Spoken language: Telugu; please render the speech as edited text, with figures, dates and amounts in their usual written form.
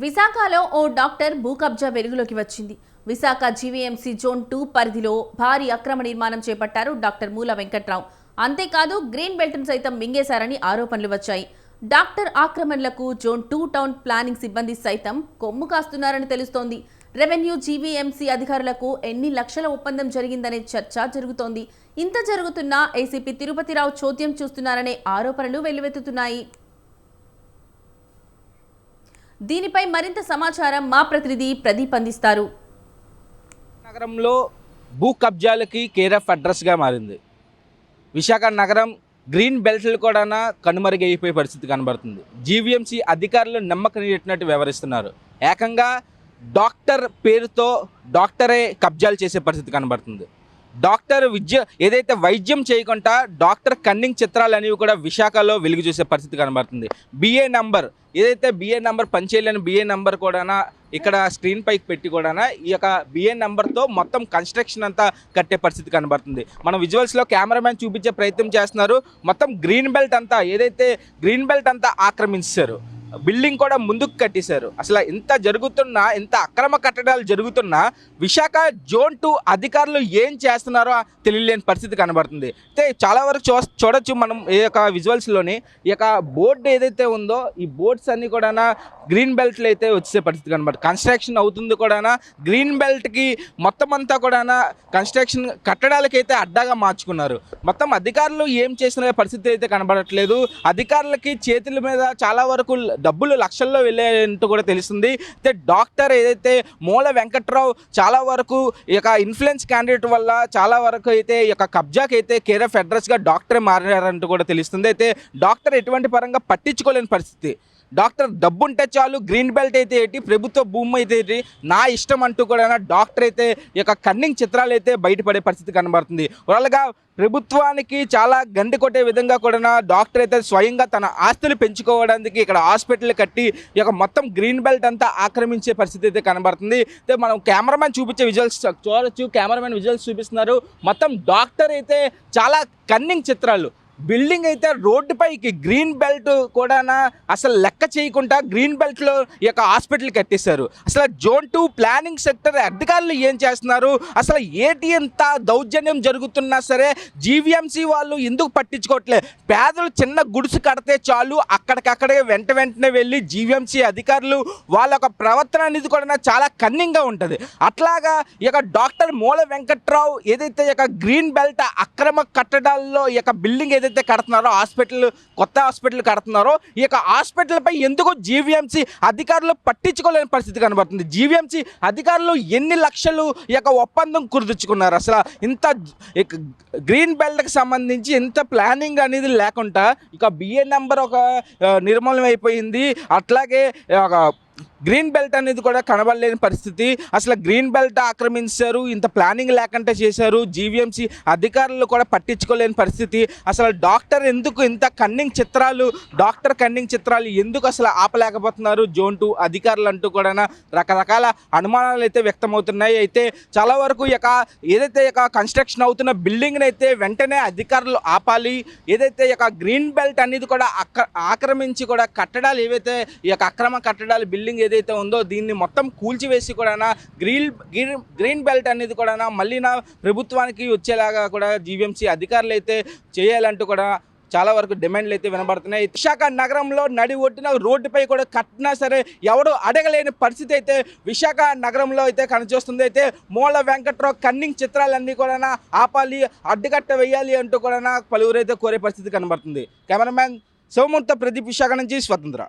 విశాఖలో ఓ డాక్టర్ భూ కబ్జా వెలుగులోకి వచ్చింది. విశాఖ జీవీఎంసీ జోన్ 2 పరిధిలో భారీ అక్రమ నిర్మాణం చేపట్టారు డాక్టర్ మూల వెంకట్రావు. అంతేకాదు గ్రీన్ బెల్ట్ను సైతం మింగేశారని ఆరోపణలు వచ్చాయి. డాక్టర్ ఆక్రమణలకు జోన్ 2 టౌన్ ప్లానింగ్ సిబ్బంది సైతం కొమ్ము కాస్తున్నారని తెలుస్తోంది. రెవెన్యూ జీవీఎంసీ అధికారులకు ఎన్ని లక్షల ఒప్పందం జరిగిందనే చర్చ జరుగుతోంది. ఇంత జరుగుతున్నా ఏసీపీ తిరుపతిరావు చోద్యం చూస్తున్నారనే ఆరోపణలు వెల్లువెత్తుతున్నాయి. దీనిపై మరింత సమాచారం మా ప్రతినిధి ప్రదీప్ అందిస్తారు. నగరంలో భూ కబ్జాలకి కేర్ ఆఫ్ అడ్రస్గా మారింది. విశాఖ నగరం గ్రీన్ బెల్ట్లు కూడా కనుమరుగైపోయే పరిస్థితి కనబడుతుంది. జీవీఎంసీ అధికారులు నమ్మకం నెట్టినట్టు వ్యవహరిస్తున్నారు. ఏకంగా డాక్టర్ పేరుతో డాక్టరే కబ్జాలు చేసే పరిస్థితి కనబడుతుంది. డాక్టర్ ఏదైతే వైద్యం చేయకుండా డాక్టర్ కన్నింగ్ చిత్రాలు అనేవి కూడా విశాఖలో వెలుగు చూసే పరిస్థితి కనబడుతుంది. బిఏ నంబర్ ఏదైతే బిఏ నంబర్ పనిచేయలేని బిఏ నంబర్ కూడా ఇక్కడ స్క్రీన్ పైకి పెట్టి కూడా ఈ యొక్క బిఏ నెంబర్తో మొత్తం కన్స్ట్రక్షన్ అంతా కట్టే పరిస్థితి కనబడుతుంది. మన విజువల్స్లో కెమెరామ్యాన్ చూపించే ప్రయత్నం చేస్తున్నారు. మొత్తం గ్రీన్ బెల్ట్ అంతా ఏదైతే గ్రీన్ బెల్ట్ అంతా ఆక్రమించారు. బిల్డింగ్ కూడా ముందుకు కట్టేశారు. అసలు ఇంత జరుగుతున్నా, ఇంత అక్రమ కట్టడాలు జరుగుతున్నా విశాఖ జోన్ 2 అధికారులు ఏం చేస్తున్నారో తెలియలేని పరిస్థితి కనబడుతుంది. అయితే చాలా వరకు చూడొచ్చు మనం ఈ యొక్క విజువల్స్లోని ఈ యొక్క బోర్డు ఏదైతే ఉందో ఈ బోర్డ్స్ అన్నీ కూడా గ్రీన్ బెల్ట్లు అయితే వచ్చే పరిస్థితి కనబడుతుంది. కన్స్ట్రక్షన్ అవుతుంది కూడా గ్రీన్ బెల్ట్కి మొత్తం అంతా కూడా కన్స్ట్రక్షన్ కట్టడాలకైతే అడ్డాగా మార్చుకున్నారు. మొత్తం అధికారులు ఏం చేసిన పరిస్థితి అయితే కనబడట్లేదు. అధికారులకి చేతుల మీద చాలా వరకు డబ్బులు లక్షల్లో వెళ్ళేంటూ కూడా తెలుస్తుంది. అయితే డాక్టర్ ఏదైతే మూల వెంకట్రావు చాలా వరకు ఈ యొక్క ఇన్ఫ్లుయెన్స్ క్యాండిడేట్ వల్ల చాలా వరకు అయితే ఈ యొక్క కబ్జాకి అయితే కేర్ ఆఫ్ అడ్రస్గా డాక్టరే మారారంటూ కూడా తెలుస్తుంది. అయితే డాక్టర్ ఎటువంటి పరంగా పట్టించుకోలేని పరిస్థితి. డాక్టర్ డబ్బుంటే చాలు, గ్రీన్ బెల్ట్ అయితే ఏంటి, ప్రభుత్వ భూమి అయితే ఏంటి, నా ఇష్టం అంటూ కూడా డాక్టర్ అయితే ఈ యొక్క కన్నింగ్ చిత్రాలు అయితే బయటపడే పరిస్థితి కనబడుతుంది. ఓవరాల్గా ప్రభుత్వానికి చాలా గండి కొట్టే విధంగా కూడా డాక్టర్ అయితే స్వయంగా తన ఆస్తులు పెంచుకోవడానికి ఇక్కడ హాస్పిటల్ కట్టి ఈ యొక్క మొత్తం గ్రీన్ బెల్ట్ అంతా ఆక్రమించే పరిస్థితి అయితే కనబడుతుంది. అయితే మనం కెమెరామ్యాన్ చూపించే విజువల్స్ చూడొచ్చు. కెమెరామ్యాన్ విజువల్స్ చూపిస్తున్నారు. మొత్తం డాక్టర్ అయితే చాలా కన్నింగ్ చిత్రాలు. బిల్డింగ్ అయితే రోడ్డుపైకి గ్రీన్ బెల్ట్ కూడా అసలు లెక్క చేయకుండా గ్రీన్ బెల్ట్లో ఈ యొక్క హాస్పిటల్ కట్టేశారు. అసలు జోన్ 2 ప్లానింగ్ సెక్టర్ అధికారులు ఏం చేస్తున్నారు, అసలు ఏటి ఎంత దౌర్జన్యం జరుగుతున్నా సరే జీవీఎంసీ వాళ్ళు ఎందుకు పట్టించుకోవట్లేదు? పేదలు చిన్న గుడిసు కడితే చాలు అక్కడికక్కడే వెంటనే వెళ్ళి జీవీఎంసీ అధికారులు వాళ్ళ యొక్క ప్రవర్తన అనేది కూడా చాలా కన్నింగ్గా ఉంటుంది. అట్లాగా ఈ యొక్క డాక్టర్ మూల వెంకట్రావు ఏదైతే ఈ యొక్క గ్రీన్ బెల్ట్ అక్రమ కట్టడాల్లో ఈ యొక్క బిల్డింగ్ ఏదైతే కడుతున్నారో హాస్పిటల్, కొత్త హాస్పిటల్ కడుతున్నారో ఈ యొక్క హాస్పిటల్పై ఎందుకు జీవీఎంసీ అధికారులు పట్టించుకోలేని పరిస్థితి కనబడుతుంది. జీవీఎంసీ అధికారులు ఎన్ని లక్షలు ఈ యొక్క ఒప్పందం కుదుర్చుకున్నారు? అసలు ఇంత గ్రీన్ బెల్ట్కి సంబంధించి ఇంత ప్లానింగ్ అనేది లేకుండా ఇక బిఏ నెంబర్ ఒక నిర్మూలన అయిపోయింది. అట్లాగే గ్రీన్ బెల్ట్ అనేది కూడా కనబడలేని పరిస్థితి. అసలు గ్రీన్ బెల్ట్ ఆక్రమించారు, ఇంత ప్లానింగ్ లేకుండా చేశారు. జీవీఎంసీ అధికారులు కూడా పట్టించుకోలేని పరిస్థితి. అసలు డాక్టర్ ఎందుకు ఇంత కన్నింగ్ చిత్రాలు, డాక్టర్ కన్నింగ్ చిత్రాలు ఎందుకు అసలు ఆపలేకపోతున్నారు జోన్ 2 అధికారులు అంటూ కూడా రకరకాల అనుమానాలు అయితే వ్యక్తమవుతున్నాయి. అయితే చాలా వరకు ఏదైతే కన్స్ట్రక్షన్ అవుతున్న బిల్డింగ్ని అయితే వెంటనే అధికారులు ఆపాలి. ఏదైతే గ్రీన్ బెల్ట్ అనేది కూడా ఆక్రమించి కూడా కట్టడాలు ఏవైతే ఈ అక్రమ కట్టడాలు బిల్డింగ్ ఏదైతే ఉందో దీన్ని మొత్తం కూల్చివేసి కూడా గ్రీన్ బెల్ట్ అనేది కూడా మళ్ళీ ప్రభుత్వానికి వచ్చేలాగా కూడా జీవీఎంసీ అధికారులు అయితే చేయాలంటూ కూడా చాలా వరకు డిమాండ్లు అయితే వినబడుతున్నాయి. విశాఖ నగరంలో నడి ఒడ్డున రోడ్డుపై కూడా కట్టినా సరే ఎవడు అడగలేని పరిస్థితి అయితే విశాఖ నగరంలో అయితే కనిపిస్తుంది. అయితే మూల వెంకట్రావు కన్నింగ్ చిత్రాలన్నీ కూడా ఆపాలి, అడ్డుకట్ట వేయాలి అంటూ కూడా పలువురు అయితే కోరే పరిస్థితి కనబడుతుంది. కెమెరామ్యాన్ శివమూర్తి, ప్రదీప్, విశాఖ నుంచి స్వతంత్ర.